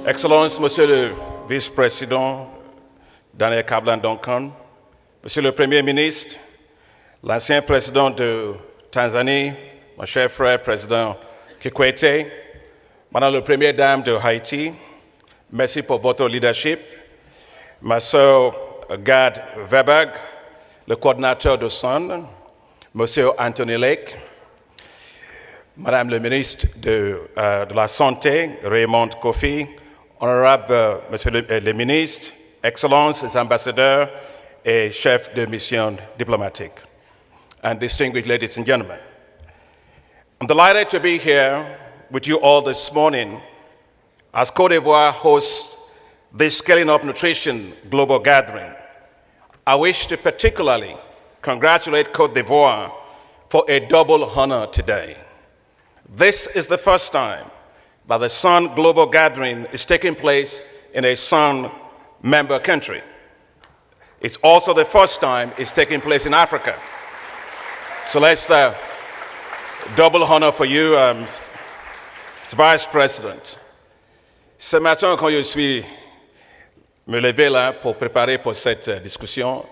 Excellences, Monsieur le Vice-président Daniel Kablan-Duncan, Monsieur le Premier ministre, l'ancien président de Tanzanie, mon cher frère président Kikwete, Madame la Première Dame de Haïti, merci pour votre leadership. Ma sœur Gad Weberg, le coordinateur de SUNGG, Monsieur Anthony Lake, Madame le ministre de la Santé, Raymond Kofi, honorable Monsieur le ministre, Excellences, les ambassadeurs et chefs de mission diplomatique, and distinguished ladies and gentlemen. I'm delighted to be here with you all this morning as Côte d'Ivoire hosts this Scaling Up Nutrition Global Gathering. I wish to particularly congratulate Côte d'Ivoire for a double honor today. This is the first time that the SUNGG Global Gathering is taking place in a SUNGG member country. It's also the first time it's taking place in Africa. So let's double honor for you, Vice President. Ce matin, quand je suis me levé là pour préparer pour cette discussion,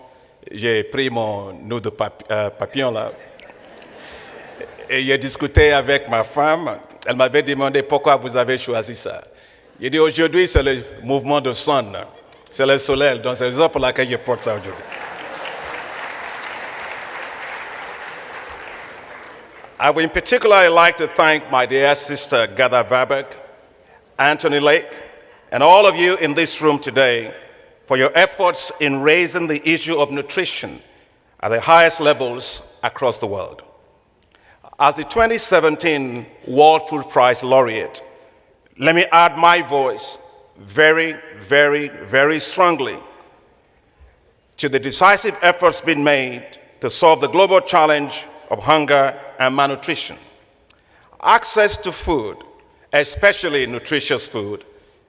j'ai pris mon nœud de papillon là et j'ai discuté avec ma femme. Elle m'avait demandé pourquoi vous avez choisi ça. J'ai dit aujourd'hui c'est le mouvement de sun, c'est le soleil, donc c'est la raison pour laquelle je porte ça aujourd'hui. I would in particular like to thank my dear sister Gada Weberg, Anthony Lake, and all of you in this room today for your efforts in raising the issue of nutrition at the highest levels across the world. As the 2017 World Food Prize laureate, let me add my voice very, very, very strongly to the decisive efforts being made to solve the global challenge of hunger and malnutrition. Access to food, especially nutritious food,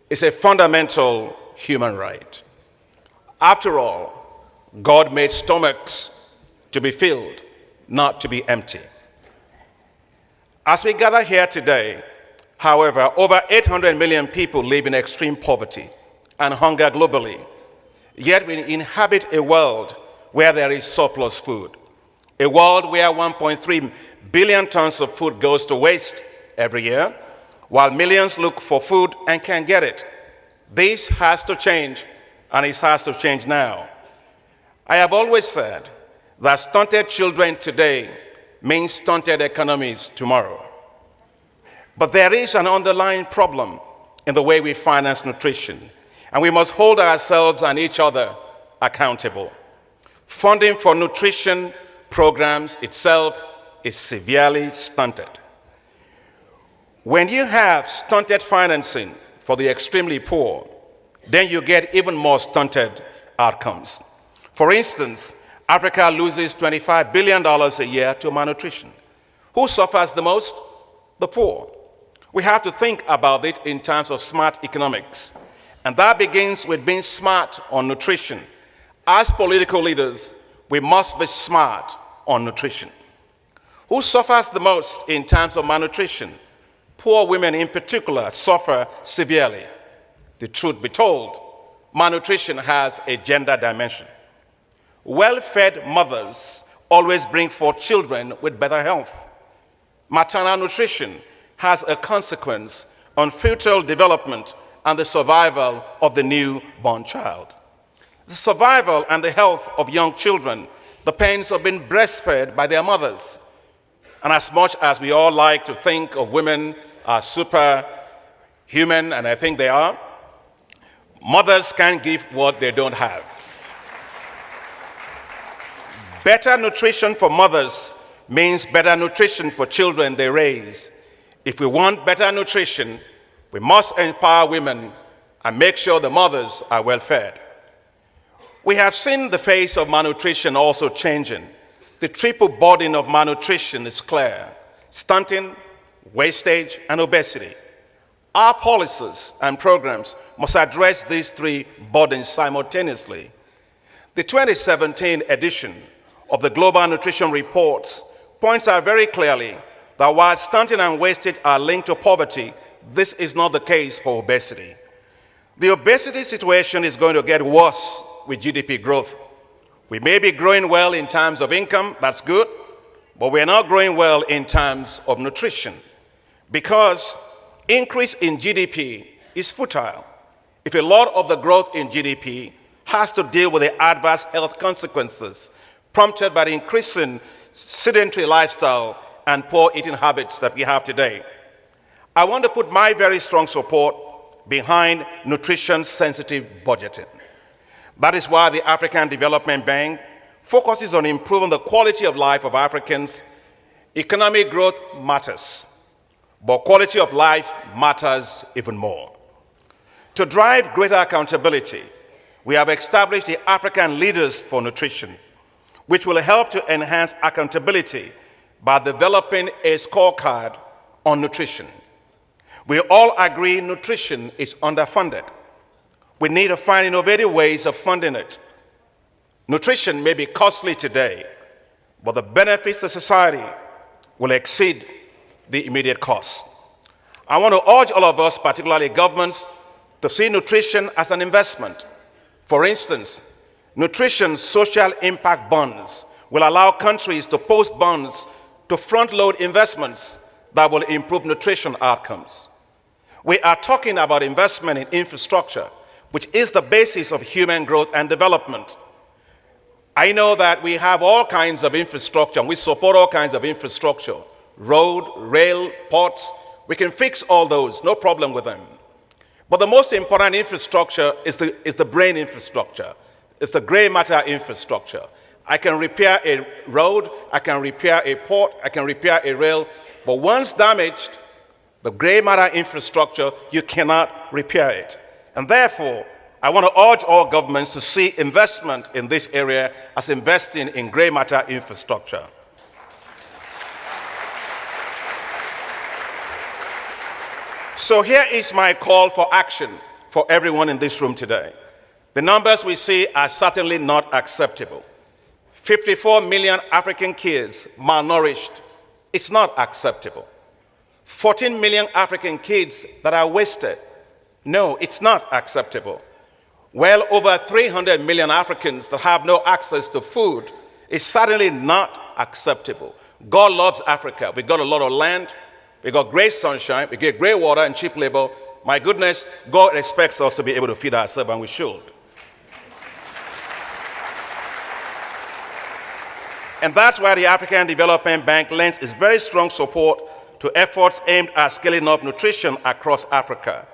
is a fundamental human right. After all, God made stomachs to be filled, not to be empty. As we gather here today, however, over 800 million people live in extreme poverty and hunger globally. Yet we inhabit a world where there is surplus food, a world where 1.3 billion tons of food goes to waste every year, while millions look for food and can't get it. This has to change, and it has to change now. I have always said that stunted children today means stunted economies tomorrow. But there is an underlying problem in the way we finance nutrition, and we must hold ourselves and each other accountable. Funding for nutrition programs itself is severely stunted. When you have stunted financing for the extremely poor, then you get even more stunted outcomes. For instance, Africa loses $25 billion a year to malnutrition. Who suffers the most? The poor. We have to think about it in terms of smart economics. And that begins with being smart on nutrition. As political leaders, we must be smart on nutrition. Who suffers the most in terms of malnutrition? Poor women in particular suffer severely. The truth be told, malnutrition has a gender dimension. Well-fed mothers always bring forth children with better health. Maternal nutrition has a consequence on fetal development and the survival of the newborn child. The survival and the health of young children depends on being breastfed by their mothers. And as much as we all like to think of women as superhuman, and I think they are, mothers can't give what they don't have. Better nutrition for mothers means better nutrition for children they raise. If we want better nutrition, we must empower women and make sure the mothers are well fed. We have seen the face of malnutrition also changing. The triple burden of malnutrition is clear: stunting, wastage, and obesity. Our policies and programs must address these three burdens simultaneously. The 2017 edition of the Global Nutrition Reports points out very clearly that while stunting and wastage are linked to poverty, this is not the case for obesity. The obesity situation is going to get worse with GDP growth. We may be growing well in terms of income, that's good, but we're not growing well in terms of nutrition because increase in GDP is futile. If a lot of the growth in GDP has to deal with the adverse health consequences prompted by the increasing sedentary lifestyle and poor eating habits that we have today. I want to put my very strong support behind nutrition-sensitive budgeting. That is why the African Development Bank focuses on improving the quality of life of Africans. Economic growth matters, but quality of life matters even more. To drive greater accountability, we have established the African Leaders for Nutrition, which will help to enhance accountability by developing a scorecard on nutrition. We all agree nutrition is underfunded. We need to find innovative ways of funding it. Nutrition may be costly today, but the benefits to society will exceed the immediate cost. I want to urge all of us, particularly governments, to see nutrition as an investment. For instance, nutrition social impact bonds will allow countries to post bonds to front-load investments that will improve nutrition outcomes. We are talking about investment in infrastructure, which is the basis of human growth and development. I know that we have all kinds of infrastructure, and we support all kinds of infrastructure, road, rail, ports. We can fix all those, no problem with them. But the most important infrastructure is the brain infrastructure. It's the gray matter infrastructure. I can repair a road, I can repair a port, I can repair a rail, but once damaged, the gray matter infrastructure, you cannot repair it. And therefore, I want to urge all governments to see investment in this area as investing in gray matter infrastructure. So here is my call for action for everyone in this room today. The numbers we see are certainly not acceptable. 54 million African kids malnourished. It's not acceptable. 14 million African kids that are wasted. No, it's not acceptable. Well over 300 million Africans that have no access to food is certainly not acceptable. God loves Africa. We got a lot of land. We got great sunshine. We get great water and cheap labor. My goodness, God expects us to be able to feed ourselves, and we should. And that's why the African Development Bank lends its very strong support to efforts aimed at scaling up nutrition across Africa.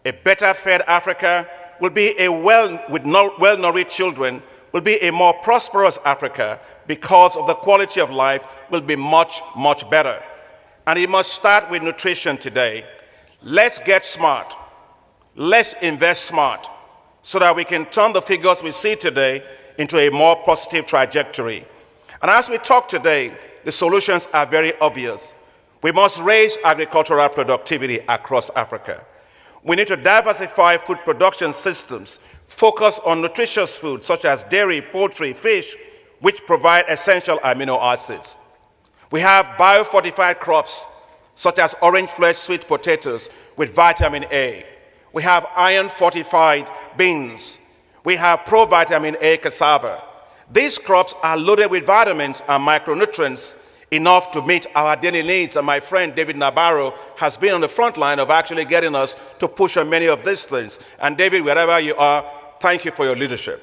A better fed Africa will be well-nourished children, will be a more prosperous Africa because of the quality of life will be much, much better. And it must start with nutrition today. Let's get smart. Let's invest smart so that we can turn the figures we see today into a more positive trajectory. And as we talk today, the solutions are very obvious. We must raise agricultural productivity across Africa. We need to diversify food production systems, focus on nutritious foods such as dairy, poultry, fish, which provide essential amino acids. We have biofortified crops such as orange-fleshed sweet potatoes with vitamin A. We have iron-fortified beans. We have provitamin A cassava. These crops are loaded with vitamins and micronutrients enough to meet our daily needs. And my friend David Nabarro has been on the front line of actually getting us to push on many of these things. And David, wherever you are, thank you for your leadership.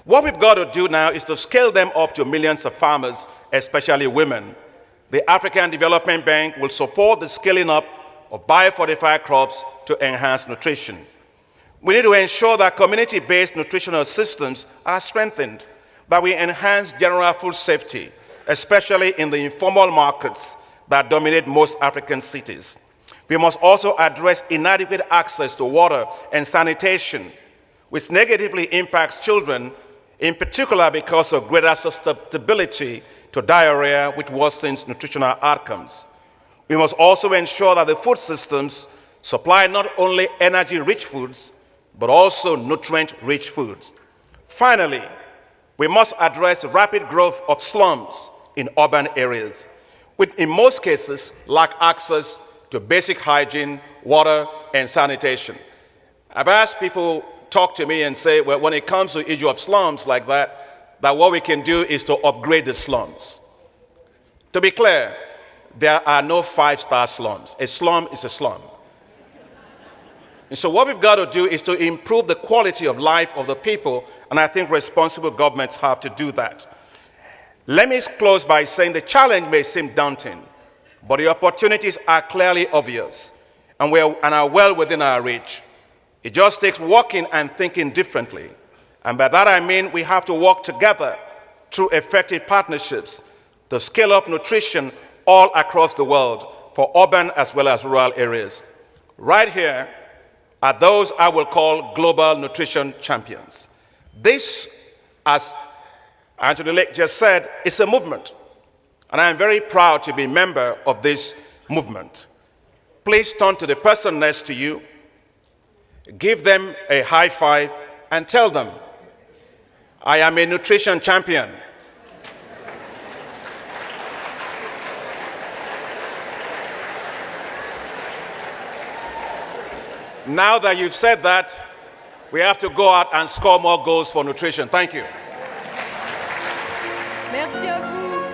What we've got to do now is to scale them up to millions of farmers, especially women. The African Development Bank will support the scaling up of biofortified crops to enhance nutrition. We need to ensure that community-based nutritional systems are strengthened, that we enhance general food safety, especially in the informal markets that dominate most African cities. We must also address inadequate access to water and sanitation, which negatively impacts children, in particular because of greater susceptibility to diarrhea, which worsens nutritional outcomes. We must also ensure that the food systems supply not only energy-rich foods, but also nutrient-rich foods. Finally, we must address the rapid growth of slums in urban areas, which in most cases lack access to basic hygiene, water, and sanitation. I've asked people talk to me and say, well, when it comes to the issue of slums like that what we can do is to upgrade the slums. To be clear, there are no five-star slums. A slum is a slum. And so what we've got to do is to improve the quality of life of the people, and I think responsible governments have to do that. Let me close by saying the challenge may seem daunting, but the opportunities are clearly obvious and are well within our reach. It just takes working and thinking differently. And by that I mean we have to work together through effective partnerships to scale up nutrition all across the world for urban as well as rural areas. Right here are those I will call global nutrition champions. This, as Anthony Lake just said, is a movement. And I am very proud to be a member of this movement. Please turn to the person next to you, give them a high five, and tell them, I am a nutrition champion. Now that you've said that, we have to go out and score more goals for nutrition. Thank you. Merci à vous.